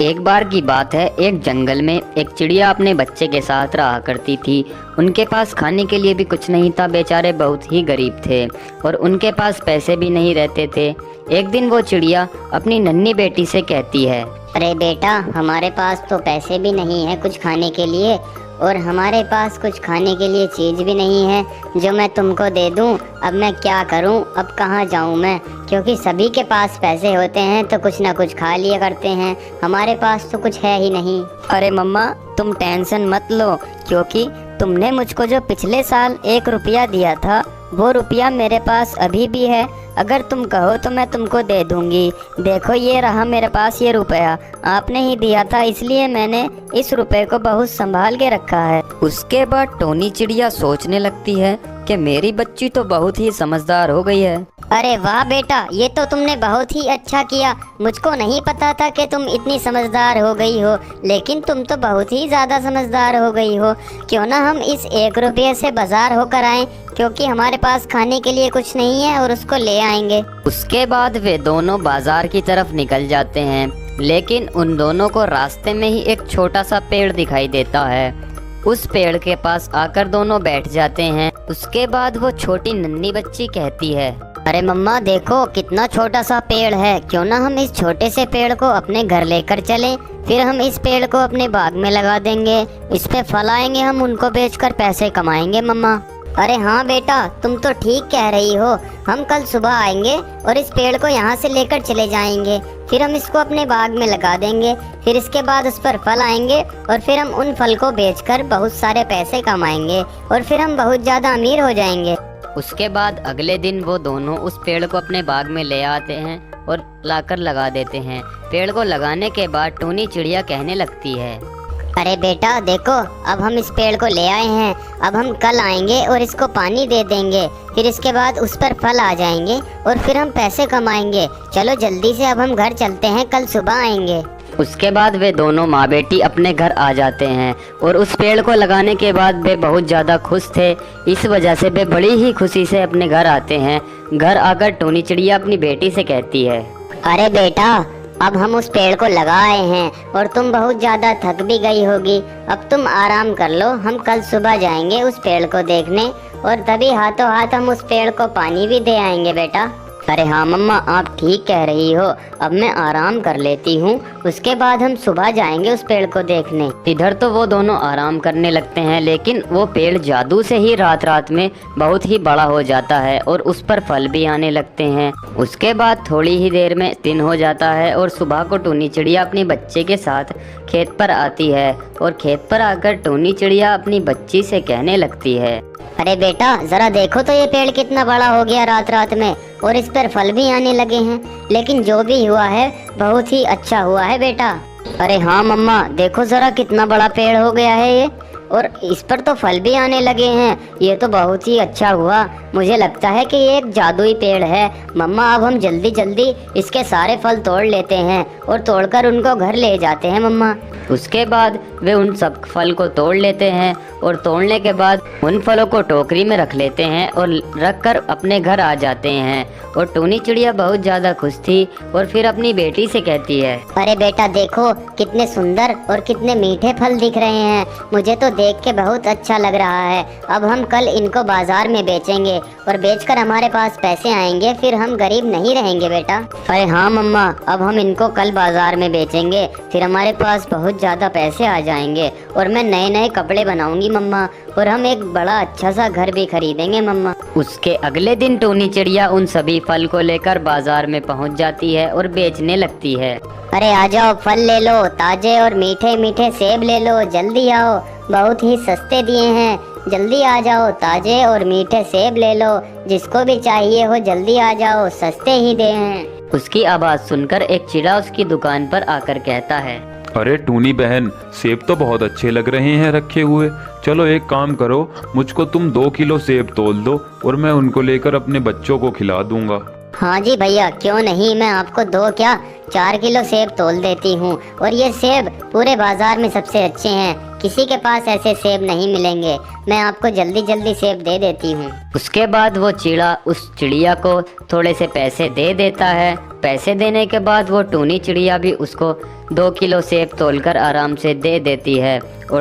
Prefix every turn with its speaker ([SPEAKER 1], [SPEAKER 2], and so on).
[SPEAKER 1] एक बार की बात है, एक जंगल में एक चिड़िया अपने बच्चे के साथ रहा करती थी। उनके पास खाने के लिए भी कुछ नहीं था, बेचारे बहुत ही गरीब थे और उनके पास पैसे भी नहीं रहते थे। एक दिन वो चिड़िया अपनी नन्ही बेटी से कहती है,
[SPEAKER 2] अरे बेटा, हमारे पास तो पैसे भी नहीं है कुछ खाने के लिए, और हमारे पास कुछ खाने के लिए चीज़ भी नहीं है जो मैं तुमको दे दूं। अब मैं क्या करूं, अब कहाँ जाऊं मैं, क्योंकि सभी के पास पैसे होते हैं तो कुछ ना कुछ खा लिया करते हैं, हमारे पास तो कुछ है ही नहीं।
[SPEAKER 3] अरे मम्मा, तुम टेंशन मत लो, क्योंकि तुमने मुझको जो पिछले साल 1 रुपया दिया था वो रुपया मेरे पास अभी भी है। अगर तुम कहो तो मैं तुमको दे दूंगी। देखो, ये रहा मेरे पास ये रुपया, आपने ही दिया था इसलिए मैंने इस रुपए को बहुत संभाल के रखा है।
[SPEAKER 1] उसके बाद टोनी चिड़िया सोचने लगती है कि मेरी बच्ची तो बहुत ही समझदार हो गई है।
[SPEAKER 2] अरे वाह बेटा, ये तो तुमने बहुत ही अच्छा किया। मुझको नहीं पता था कि तुम इतनी समझदार हो गई हो, लेकिन तुम तो बहुत ही ज़्यादा समझदार हो गई हो। क्यों ना हम इस 1 रुपये से बाजार होकर आएं, क्योंकि हमारे पास खाने के लिए कुछ नहीं है और उसको ले आएंगे।
[SPEAKER 1] उसके बाद वे दोनों बाजार की तरफ निकल जाते हैं, लेकिन उन दोनों को रास्ते में ही एक छोटा सा पेड़ दिखाई देता है। उस पेड़ के पास आकर दोनों बैठ जाते हैं। उसके बाद वो छोटी नन्ही बच्ची कहती है,
[SPEAKER 2] अरे मम्मा देखो, कितना छोटा सा पेड़ है, क्यों ना हम इस छोटे से पेड़ को अपने घर लेकर चलें, फिर हम इस पेड़ को अपने बाग में लगा देंगे, इस पे फल आएंगे, हम उनको बेचकर पैसे कमाएंगे मम्मा। अरे हाँ बेटा, तुम तो ठीक कह रही हो। हम कल सुबह आएंगे और इस पेड़ को यहाँ से लेकर चले जाएंगे, फिर हम इसको अपने बाग में लगा देंगे, फिर इसके बाद उस पर फल आएंगे और फिर हम उन फल को बेचकर बहुत सारे पैसे कमाएंगे और फिर हम बहुत ज़्यादा अमीर हो जाएंगे।
[SPEAKER 1] उसके बाद अगले दिन वो दोनों उस पेड़ को अपने बाग में ले आते हैं और लाकर लगा देते हैं। पेड़ को लगाने के बाद टोनी चिड़िया कहने लगती है,
[SPEAKER 2] अरे बेटा देखो, अब हम इस पेड़ को ले आए हैं, अब हम कल आएंगे और इसको पानी दे देंगे, फिर इसके बाद उस पर फल आ जाएंगे और फिर हम पैसे कमाएंगे। चलो जल्दी से अब हम घर चलते हैं, कल सुबह आएंगे।
[SPEAKER 1] उसके बाद वे दोनों माँ बेटी अपने घर आ जाते हैं और उस पेड़ को लगाने के बाद वे बहुत ज़्यादा खुश थे। इस वजह से वे बड़ी ही खुशी से अपने घर आते हैं। घर आकर टोनी चिड़िया अपनी बेटी से कहती है,
[SPEAKER 2] अरे बेटा, अब हम उस पेड़ को लगा आए हैं और तुम बहुत ज़्यादा थक भी गई होगी, अब तुम आराम कर लो। हम कल सुबह जाएंगे उस पेड़ को देखने और तभी हाथों हाथ हम उस पेड़ को पानी भी दे आएंगे बेटा।
[SPEAKER 1] अरे हाँ मम्मा, आप ठीक कह रही हो, अब मैं आराम कर लेती हूँ, उसके बाद हम सुबह जाएंगे उस पेड़ को देखने। इधर तो वो दोनों आराम करने लगते हैं, लेकिन वो पेड़ जादू से ही रात रात में बहुत ही बड़ा हो जाता है और उस पर फल भी आने लगते हैं। उसके बाद थोड़ी ही देर में दिन हो जाता है और सुबह को टोनी चिड़िया अपने बच्चे के साथ खेत पर आती है और खेत पर आकर टोनी चिड़िया अपनी बच्ची से कहने लगती है,
[SPEAKER 2] अरे बेटा जरा देखो तो ये पेड़ कितना बड़ा हो गया रात रात में, और इस पर फल भी आने लगे हैं, लेकिन जो भी हुआ है बहुत ही अच्छा हुआ है बेटा।
[SPEAKER 1] अरे हाँ मम्मा, देखो जरा कितना बड़ा पेड़ हो गया है ये, और इस पर तो फल भी आने लगे हैं, ये तो बहुत ही अच्छा हुआ। मुझे लगता है कि ये एक जादुई पेड़ है। मम्मा, अब हम जल्दी जल्दी इसके सारे फल तोड़ लेते हैं और तोड़कर उनको घर ले जाते हैं मम्मा। उसके बाद वे उन सब फल को तोड़ लेते हैं और तोड़ने के बाद उन फलों को टोकरी में रख लेते हैं और रखकर अपने घर आ जाते हैं। और टोनी चिड़िया बहुत ज़्यादा खुश थी और फिर अपनी बेटी से कहती है,
[SPEAKER 2] अरे बेटा देखो, कितने सुंदर और कितने मीठे फल दिख रहे हैं, मुझे तो देख के बहुत अच्छा लग रहा है। अब हम कल इनको बाजार में बेचेंगे और बेचकर हमारे पास पैसे आएंगे, फिर हम गरीब नहीं रहेंगे बेटा।
[SPEAKER 1] अरे हाँ मम्मा, अब हम इनको कल बाजार में बेचेंगे, फिर हमारे पास बहुत ज़्यादा पैसे आ जाएंगे और मैं नए नए कपड़े बनाऊंगी मम्मा, और हम एक बड़ा अच्छा सा घर भी खरीदेंगे मम्मा। उसके अगले दिन टोनी चिड़िया उन सभी फल को लेकर बाजार में पहुंच जाती है और बेचने लगती है।
[SPEAKER 2] अरे आ जाओ, फल ले लो, ताजे और मीठे मीठे सेब ले लो, जल्दी आओ, बहुत ही सस्ते दिए हैं, जल्दी आ जाओ, ताजे और मीठे सेब ले लो, जिसको भी चाहिए हो जल्दी आ जाओ, सस्ते ही दे हैं।
[SPEAKER 1] उसकी आवाज़ सुनकर एक चिड़ा उसकी दुकान पर आकर कहता है,
[SPEAKER 4] अरे टूनी बहन, सेब तो बहुत अच्छे लग रहे हैं रखे हुए। चलो एक काम करो, मुझको तुम 2 किलो सेब तोल दो और मैं उनको लेकर अपने बच्चों को खिला दूंगा।
[SPEAKER 2] हाँ जी भैया, क्यों नहीं, मैं आपको 2 क्या 4 किलो सेब तोल देती हूँ, और ये सेब पूरे बाजार में सबसे अच्छे हैं, किसी के पास ऐसे सेब नहीं मिलेंगे, मैं आपको जल्दी जल्दी सेब दे देती हूँ।
[SPEAKER 1] उसके बाद वो चिड़ा उस चिड़िया को थोड़े से पैसे दे देता है पैसे देने के बाद वो टूनी चिड़िया भी उसको 2 किलो सेब तोलकर आराम से दे देती है। और